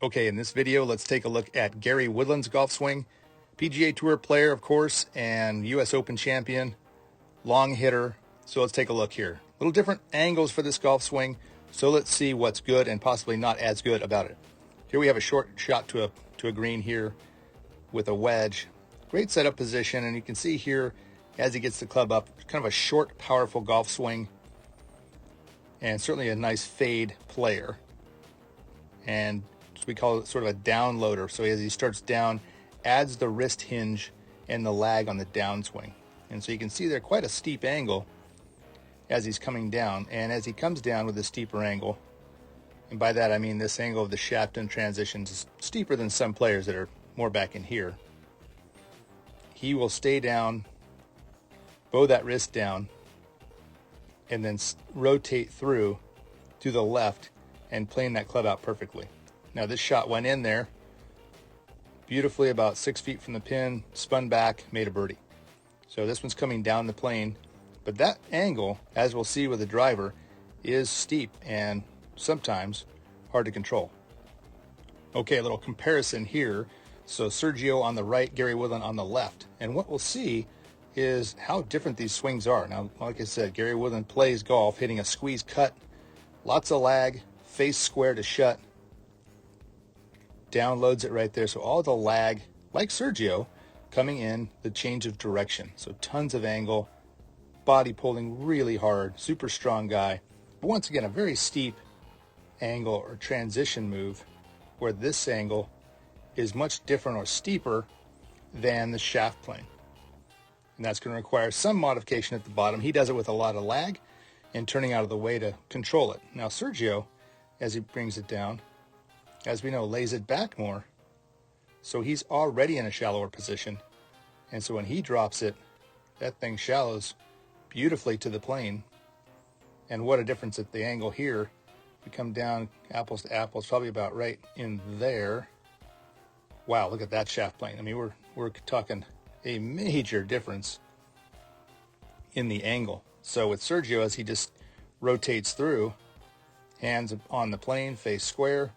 Okay, in this video, let's take a look at Gary Woodland's golf swing. PGA Tour player, of course, and US Open champion, long hitter. So let's take a look here. A little different angles for this golf swing. So let's see what's good and possibly not as good about it. Here we have a short shot to a green here with a wedge. Great setup position, and you can see here as he gets the club up, kind of a short, powerful golf swing, and certainly a nice fade player. And we call it sort of a downloader. So as he starts down, adds the wrist hinge and the lag on the downswing. And so you can see there quite a steep angle as he's coming down. And as he comes down with a steeper angle, and by that I mean this angle of the shaft and transitions is steeper than some players that are more back in here, he will stay down, bow that wrist down, and then rotate through to the left and plane that club out perfectly. Now this shot went in there beautifully about 6 feet from the pin, spun back, made a birdie. So this one's coming down the plane, but that angle, as we'll see with the driver, is steep and sometimes hard to control. Okay, a little comparison here. So Sergio on the right, Gary Woodland on the left. And what we'll see is how different these swings are. Now, like I said, Gary Woodland plays golf, hitting a squeeze cut, lots of lag, face square to shut, downloads it right there. So all the lag, like Sergio, coming in the change of direction. So tons of angle, body pulling really hard, super strong guy. But once again, a very steep angle or transition move where this angle is much different or steeper than the shaft plane. And that's going to require some modification at the bottom. He does it with a lot of lag and turning out of the way to control it. Now Sergio, as he brings it down, as we know, lays it back more. So he's already in a shallower position. And so when he drops it, that thing shallows beautifully to the plane. And what a difference at the angle here. We come down apples to apples, probably about right in there. Wow, look at that shaft plane. I mean, we're talking a major difference in the angle. So with Sergio, as he just rotates through, hands on the plane, face square,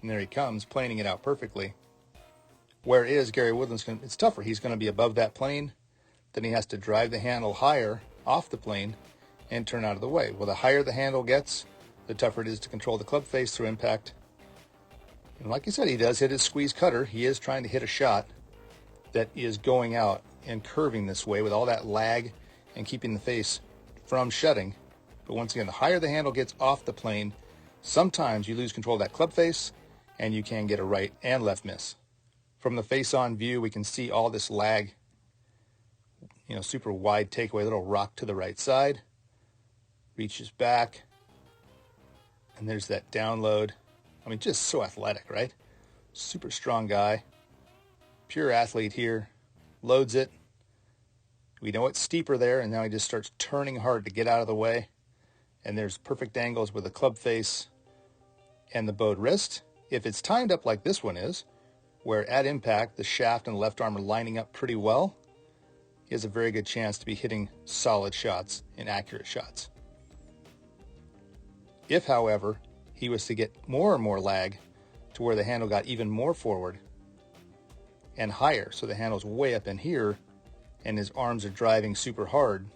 and there he comes, planing it out perfectly. Whereas Gary Woodland's it's tougher. He's going to be above that plane. Then he has to drive the handle higher off the plane and turn out of the way. Well, the higher the handle gets, the tougher it is to control the club face through impact. And like I said, he does hit his squeeze cutter. He is trying to hit a shot that is going out and curving this way with all that lag and keeping the face from shutting. But once again, the higher the handle gets off the plane, sometimes you lose control of that club face and you can get a right and left miss. From the face-on view, we can see all this lag, super wide takeaway, little rock to the right side, reaches back, and there's that download. I mean, just so athletic, right? Super strong guy, pure athlete here, loads it. We know it's steeper there, and now he just starts turning hard to get out of the way. And there's perfect angles with the club face and the bowed wrist. If it's timed up like this one is, where at impact the shaft and left arm are lining up pretty well, he has a very good chance to be hitting solid shots and accurate shots. If, however, he was to get more and more lag to where the handle got even more forward and higher, so the handle's way up in here and his arms are driving super hard,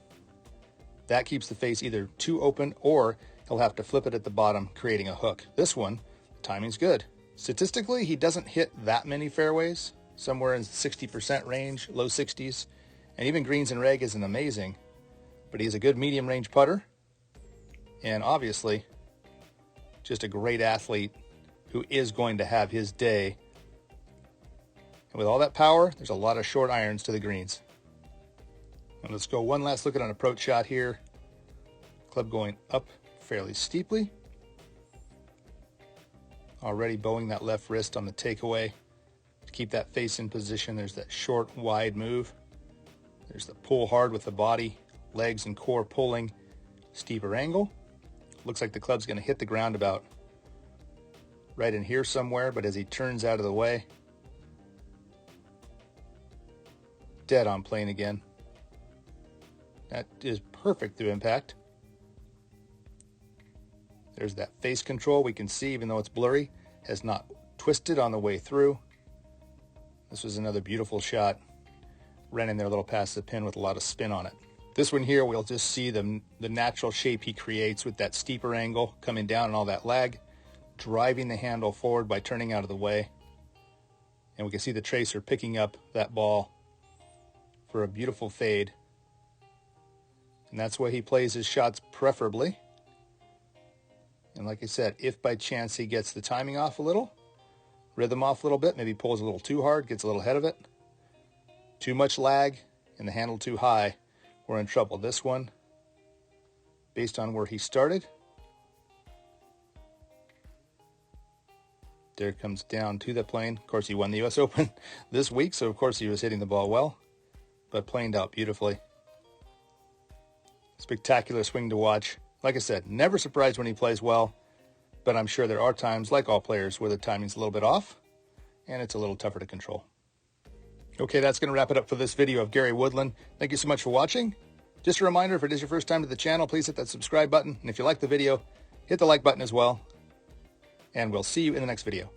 that keeps the face either too open or he'll have to flip it at the bottom, creating a hook. This one, timing's good. Statistically, he doesn't hit that many fairways, somewhere in 60% range, low 60s, and even greens and reg isn't amazing, but he's a good medium range putter, and obviously just a great athlete who is going to have his day. And with all that power, there's a lot of short irons to the greens. And let's go one last look at an approach shot here. Club going up fairly steeply. Already bowing that left wrist on the takeaway to keep that face in position. There's that short, wide move. There's the pull hard with the body, legs and core pulling, steeper angle. Looks like the club's going to hit the ground about right in here somewhere, but as he turns out of the way, dead on plane again. That is perfect through impact. There's that face control we can see, even though it's blurry, has not twisted on the way through. This was another beautiful shot. Ran in there a little past the pin with a lot of spin on it. This one here, we'll just see the natural shape he creates with that steeper angle coming down and all that lag, driving the handle forward by turning out of the way. And we can see the tracer picking up that ball for a beautiful fade. And that's why he plays his shots preferably. And like I said, if by chance he gets the timing off a little, rhythm off a little bit, maybe pulls a little too hard, gets a little ahead of it, too much lag, and the handle too high, we're in trouble. This one, based on where he started, there it comes down to the plane. Of course, he won the U.S. Open this week, so of course he was hitting the ball well, but planed out beautifully. Spectacular swing to watch. Like I said, never surprised when he plays well, but I'm sure there are times, like all players, where the timing's a little bit off, and it's a little tougher to control. Okay, that's going to wrap it up for this video of Gary Woodland. Thank you so much for watching. Just a reminder, if it is your first time to the channel, please hit that subscribe button. And if you like the video, hit the like button as well. And we'll see you in the next video.